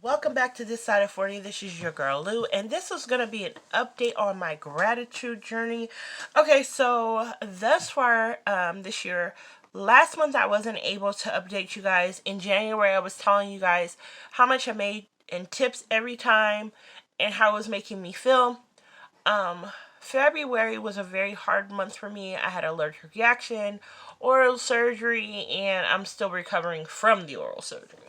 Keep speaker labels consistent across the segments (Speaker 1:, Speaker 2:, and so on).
Speaker 1: Welcome back to This Side of 40. This is your girl Lou, and this is going to be an update on my gratitude journey. Okay, so thus far this year, last month I wasn't able to update you guys. In January, I was telling you guys how much I made in tips every time and how it was making me feel. February was a very hard month for me. I had an allergic reaction, oral surgery, and I'm still recovering from the oral surgery.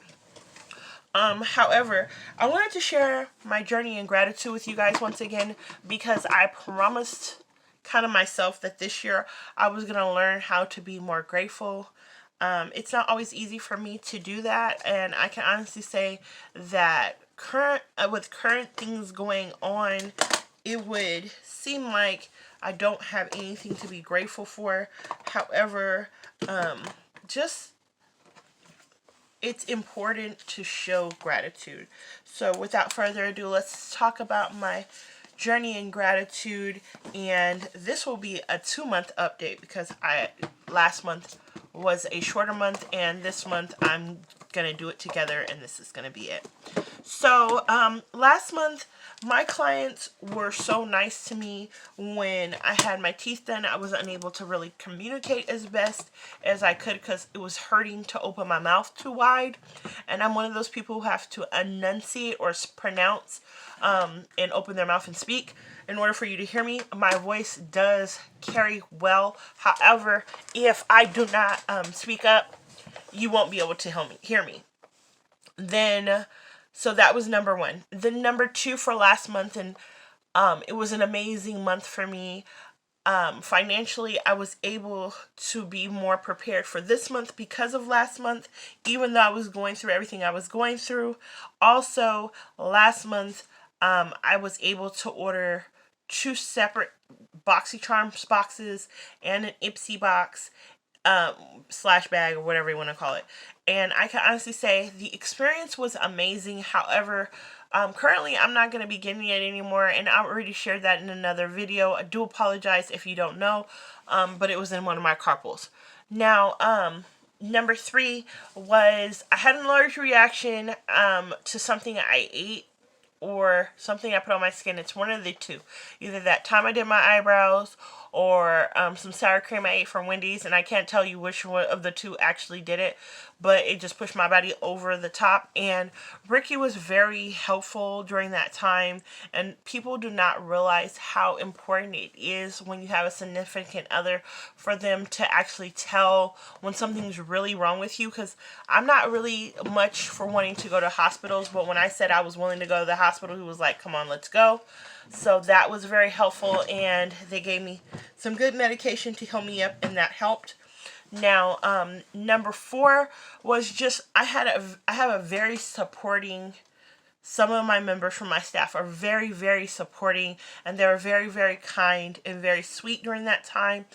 Speaker 1: However, I wanted to share my journey in gratitude with you guys once again because I promised kind of myself that this year I was going to learn how to be more grateful. It's not always easy for me to do that, and I can honestly say that with current things going on, it would seem like I don't have anything to be grateful for. However, just it's important to show gratitude. So without further ado, let's talk about my journey in gratitude. And this will be a 2-month update because last month was a shorter month, and this month I'm gonna do it together, and this is gonna be it. So last month my clients were so nice to me. When I had my teeth done, I was unable to really communicate as best as I could because it was hurting to open my mouth too wide. And I'm one of those people who have to enunciate or pronounce and open their mouth and speak in order for you to hear me. My voice does carry well. However, if I do not speak up, you won't be able to hear me. Then, so that was number one. Then number two for last month, and it was an amazing month for me. Financially, I was able to be more prepared for this month because of last month, even though I was going through everything I was going through. Also, last month, I was able to order 2 separate BoxyCharms boxes and an Ipsy box slash bag, or whatever you want to call it. And I can honestly say the experience was amazing. However, currently I'm not going to be getting it anymore, and I already shared that in another video. I do apologize if you don't know, but it was in one of my carpools. Now, number three was I had an allergic reaction to something I ate or something I put on my skin. It's one of the two. Either that time I did my eyebrows or some sour cream I ate from Wendy's, and I can't tell you which one of the two actually did it, but it just pushed my body over the top. And Ricky was very helpful during that time, and people do not realize how important it is when you have a significant other for them to actually tell when something's really wrong with you, because I'm not really much for wanting to go to hospitals, but when I said I was willing to go to the hospital, he was like, come on, let's go. So that was very helpful, and they gave me some good medication to heal me up, and that helped. Now, number four was just I have a very supporting. Some of my members from my staff are very, very supporting, and they were very, very kind and very sweet during that time.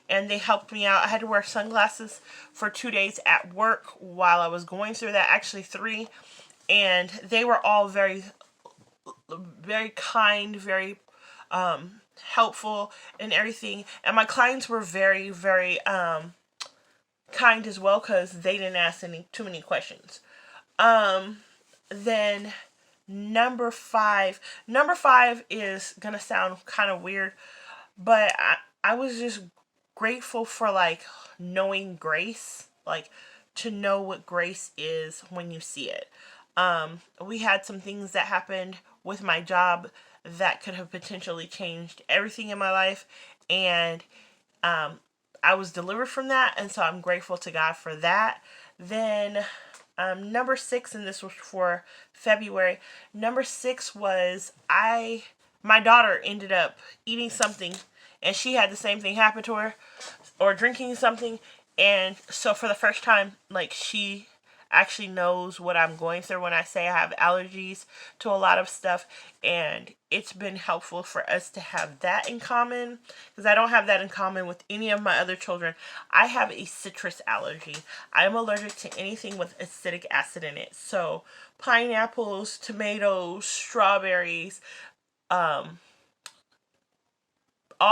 Speaker 1: And they helped me out. I had to wear sunglasses for 2 days at work while I was going through that, actually 3. And they were all very, very kind, very helpful and everything. And my clients were very, very kind as well because they didn't ask too many questions. Then number five is gonna sound kind of weird, but I was just grateful for like knowing grace, like to know what grace is when you see it. We had some things that happened with my job that could have potentially changed everything in my life, and I was delivered from that, and so I'm grateful to God for that. Then number 6, and this was for February. Number 6 was my daughter ended up eating something, and she had the same thing happen to her, or drinking something, and so for the first time, like, she actually knows what I'm going through when I say I have allergies to a lot of stuff, and it's been helpful for us to have that in common, because I don't have that in common with any of my other children. I have a citrus allergy. I'm allergic to anything with acidic acid in it, so pineapples, tomatoes, strawberries, all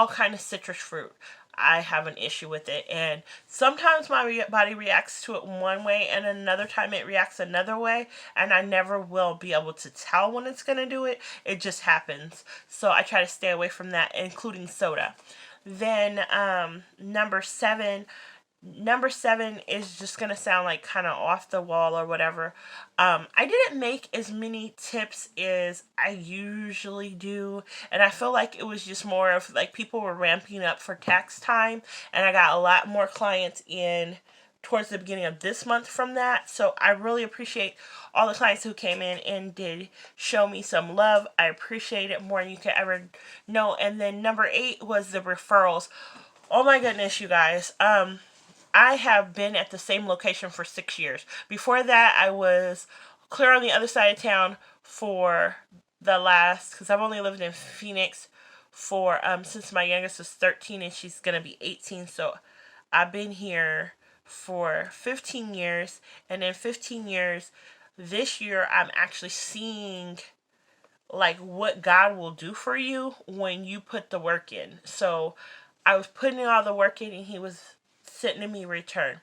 Speaker 1: kind of citrus fruit. I have an issue with it. And sometimes my body reacts to it one way, and another time it reacts another way, and I never will be able to tell when it's going to do it. It just happens. So I try to stay away from that, including soda. Then number seven is just gonna sound like kind of off the wall or whatever. I didn't make as many tips as I usually do, and I feel like it was just more of like people were ramping up for tax time, and I got a lot more clients in towards the beginning of this month from that. So I really appreciate all the clients who came in and did show me some love. I appreciate it more than you could ever know. And then number 8 was the referrals. Oh my goodness, you guys. I have been at the same location for 6 years. Before that, I was clear on the other side of town for the last, because I've only lived in Phoenix for, since my youngest was 13 and she's going to be 18. So I've been here for 15 years. And in 15 years, this year, I'm actually seeing like what God will do for you when you put the work in. So I was putting all the work in and he was sending me return.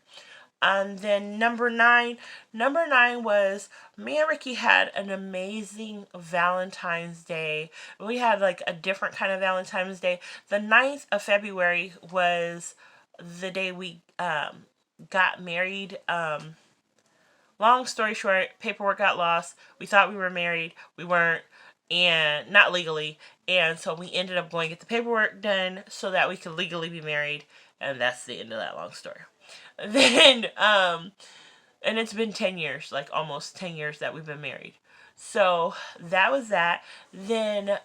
Speaker 1: And then number nine was me and Ricky had an amazing Valentine's Day. We had like a different kind of Valentine's Day. The 9th of February was the day we got married. Long story short, paperwork got lost. We thought we were married. We weren't, and not legally. And so we ended up going to get the paperwork done so that we could legally be married. And that's the end of that long story. Then, and it's been 10 years, like almost 10 years that we've been married. So that was that. Then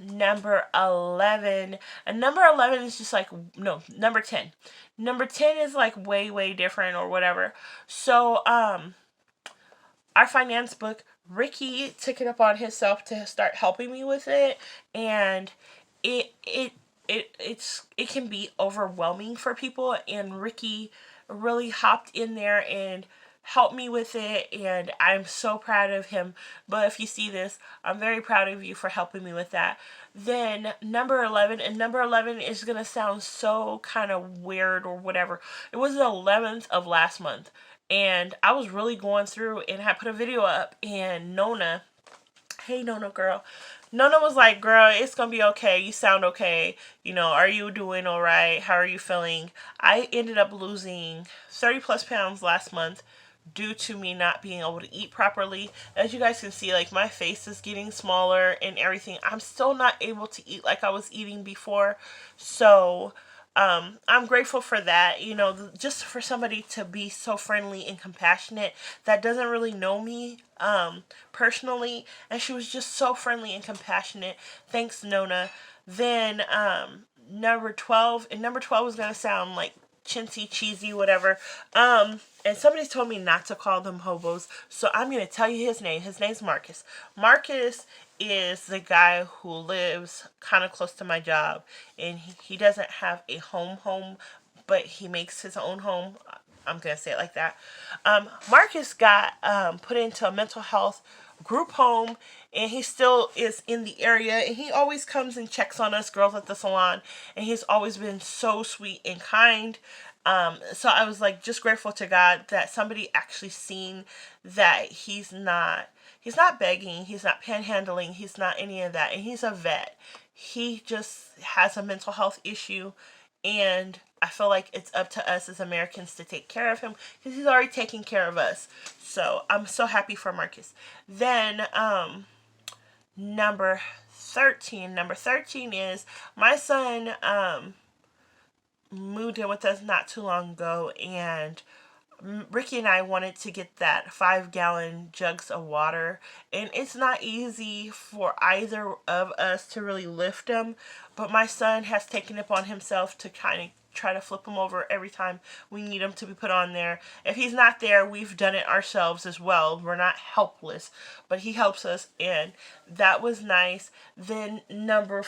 Speaker 1: number 11, and number 11 is just like, no, number 10. Number 10 is like way, way different or whatever. So our finance book, Ricky took it upon himself to start helping me with it, and it can be overwhelming for people, and Ricky really hopped in there and helped me with it, and I'm so proud of him. But if you see this, I'm very proud of you for helping me with that. Then number 11, and number 11 is going to sound so kind of weird or whatever. It was the 11th of last month, and I was really going through, and I put a video up, and Nona, hey Nona girl, Nona was like, girl, it's gonna be okay, you sound okay, are you doing all right, how are you feeling? I ended up losing 30 plus pounds last month due to me not being able to eat properly. As you guys can see, like my face is getting smaller and everything. I'm still not able to eat like I was eating before. So I'm grateful for that, just for somebody to be so friendly and compassionate that doesn't really know me personally, and she was just so friendly and compassionate. Thanks, Nona. Then number 12, and number 12 is going to sound like chintzy, cheesy, whatever. And somebody told me not to call them hobos, so I'm going to tell you his name. His name's Marcus. Marcus is the guy who lives kind of close to my job, and he doesn't have a home, but he makes his own home. I'm going to say it like that. Marcus got put into a mental health group home, and he still is in the area, and he always comes and checks on us girls at the salon, and he's always been so sweet and kind. So I was like just grateful to God that somebody actually seen that he's not begging, he's not panhandling, he's not any of that, and he's a vet. He just has a mental health issue, and I feel like it's up to us as Americans to take care of him because he's already taking care of us. So I'm so happy for Marcus. Then number 13. Number 13 is my son moved in with us not too long ago, and Ricky and I wanted to get that 5-gallon jugs of water, and it's not easy for either of us to really lift them, but my son has taken it upon himself to kind of try to flip them over every time we need them to be put on there. If he's not there, we've done it ourselves as well. We're not helpless, but he helps us, and that was nice. Then number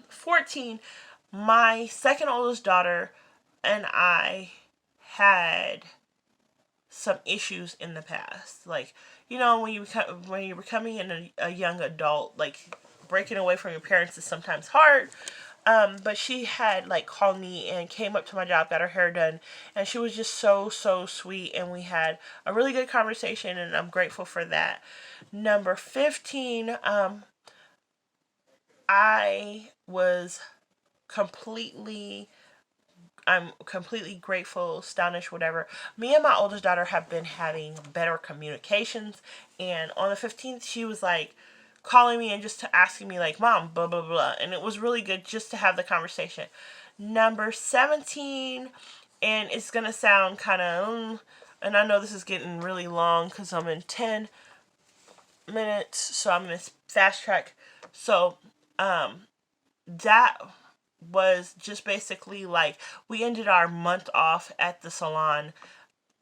Speaker 1: 14, my second oldest daughter and I had some issues in the past. Like, when you're becoming a young adult, like breaking away from your parents is sometimes hard. But she had like called me and came up to my job, got her hair done, and she was just so, so sweet, and we had a really good conversation, and I'm grateful for that. Number 15, I was completely I'm completely grateful, astonished, whatever. Me and my oldest daughter have been having better communications, and on the 15th, she was like calling me and just asking me, like, Mom, blah, blah, blah. And it was really good just to have the conversation. Number 17, and it's going to sound kind of, and I know this is getting really long because I'm in 10 minutes, so I'm going to fast track. So, that was just basically like we ended our month off at the salon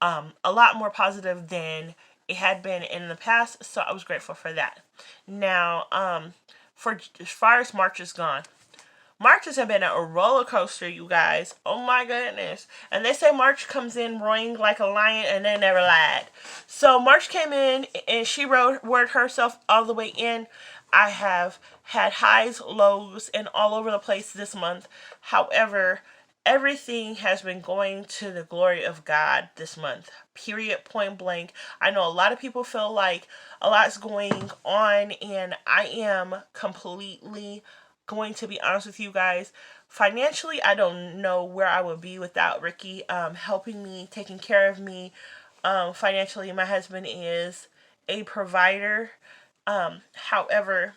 Speaker 1: a lot more positive than it had been in the past, so I was grateful for that. Now, for as far as March is gone, March has been a roller coaster, you guys. Oh my goodness. And they say March comes in roaring like a lion, and they never lied. So March came in and she word herself all the way in. I have had highs, lows, and all over the place this month. However, everything has been going to the glory of God this month. Period, point blank. I know a lot of people feel like a lot's going on, and I am completely going to be honest with you guys. Financially, I don't know where I would be without Ricky helping me, taking care of me. Financially, my husband is a provider. However,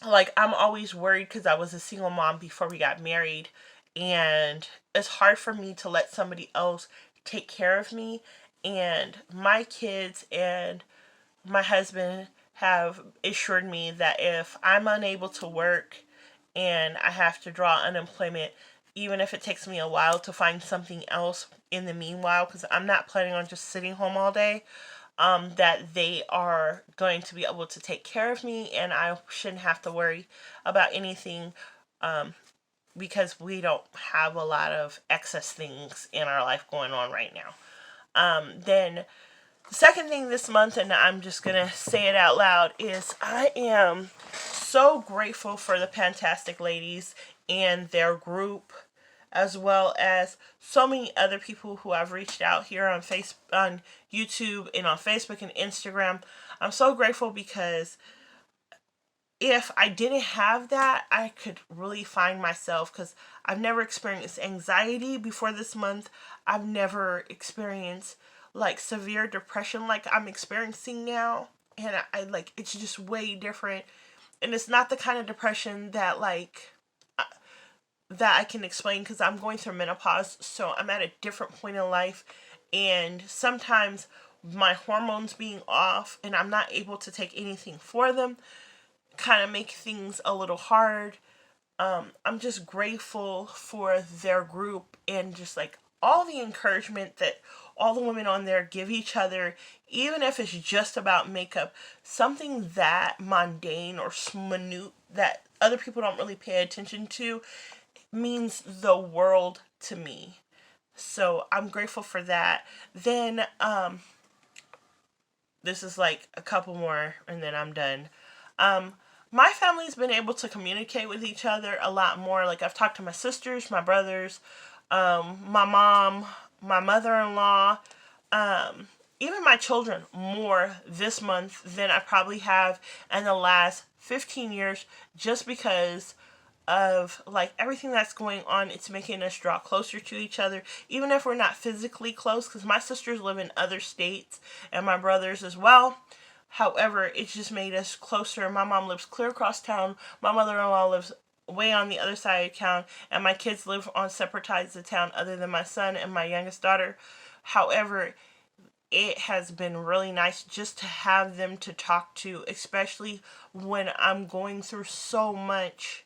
Speaker 1: like I'm always worried because I was a single mom before we got married, and it's hard for me to let somebody else take care of me. And my kids and my husband have assured me that if I'm unable to work and I have to draw unemployment, even if it takes me a while to find something else in the meanwhile, because I'm not planning on just sitting home all day, that they are going to be able to take care of me and I shouldn't have to worry about anything, because we don't have a lot of excess things in our life going on right now. Then the second thing this month, and I'm just going to say it out loud, is I am so grateful for the Fantastic Ladies and their group, as well as so many other people who I've reached out here on YouTube and on Facebook and Instagram. I'm so grateful because if I didn't have that, I could really find myself, because I've never experienced anxiety before this month. I've never experienced like severe depression like I'm experiencing now. And I like it's just way different. And it's not the kind of depression that that I can explain because I'm going through menopause, so I'm at a different point in life, and sometimes my hormones being off and I'm not able to take anything for them kind of make things a little hard. I'm just grateful for their group and just like all the encouragement that all the women on there give each other, even if it's just about makeup, something that mundane or minute that other people don't really pay attention to means the world to me. So I'm grateful for that. Then this is like a couple more and then I'm done. Um, my family's been able to communicate with each other a lot more. Like I've talked to my sisters, my brothers, my mom, my mother-in-law, even my children more this month than I probably have in the last 15 years, just because of like everything that's going on. It's making us draw closer to each other, even if we're not physically close, because my sisters live in other states and my brothers as well. However, it's just made us closer. My mom lives clear across town. My mother-in-law lives way on the other side of town, and my kids live on separate sides of town other than my son and my youngest daughter. However, it has been really nice just to have them to talk to, especially when I'm going through so much,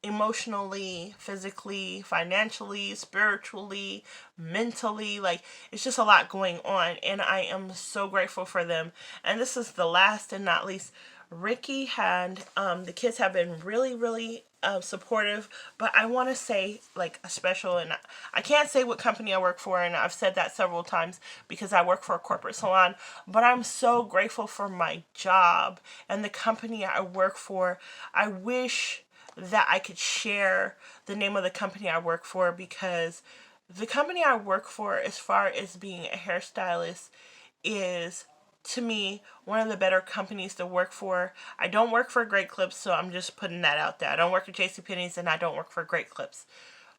Speaker 1: emotionally, physically, financially, spiritually, mentally. Like, it's just a lot going on, and I am so grateful for them. And this is the last and not least. Ricky had, the kids have been really, really supportive, but I want to say like a special, and I can't say what company I work for, and I've said that several times because I work for a corporate salon, but I'm so grateful for my job and the company I work for. I wish that I could share the name of the company I work for, because the company I work for, as far as being a hairstylist, is, to me, one of the better companies to work for. I don't work for Great Clips, so I'm just putting that out there. I don't work at JCPenney's and I don't work for Great Clips.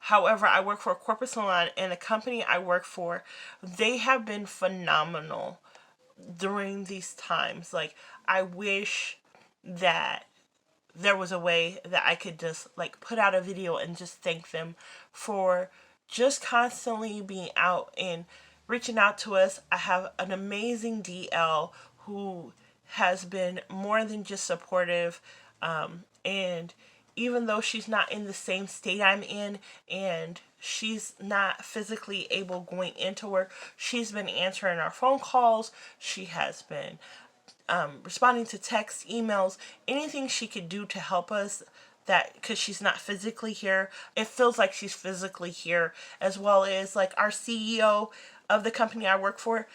Speaker 1: However, I work for a corporate salon, and the company I work for, they have been phenomenal during these times. Like, I wish that there was a way that I could just like put out a video and just thank them for just constantly being out and reaching out to us. I have an amazing DL who has been more than just supportive, and even though she's not in the same state I'm in and she's not physically able going into work, she's been answering our phone calls. She has been responding to texts, emails, anything she could do to help us, that because she's not physically here, it feels like she's physically here. As well as like our CEO of the company I work for,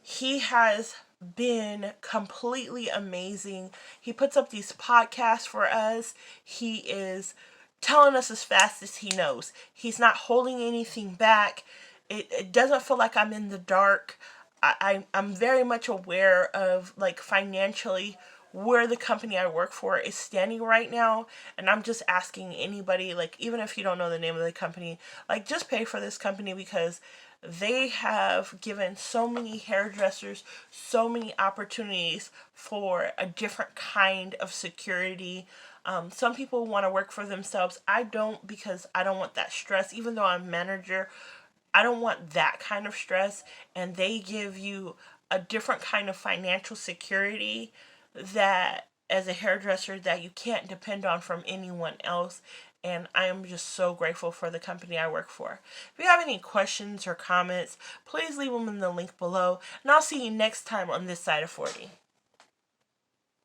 Speaker 1: he has been completely amazing. He puts up these podcasts for us. He is telling us as fast as he knows. He's not holding anything back. It doesn't feel like I'm in the dark. I'm very much aware of, like, financially where the company I work for is standing right now, and I'm just asking anybody, like, even if you don't know the name of the company, like, just pay for this company, because they have given so many hairdressers so many opportunities for a different kind of security. Some people want to work for themselves. I don't, because I don't want that stress. Even though I'm manager, I don't want that kind of stress. And they give you a different kind of financial security that, as a hairdresser, that you can't depend on from anyone else. And I am just so grateful for the company I work for. If you have any questions or comments, please leave them in the link below. And I'll see you next time on this side of 40.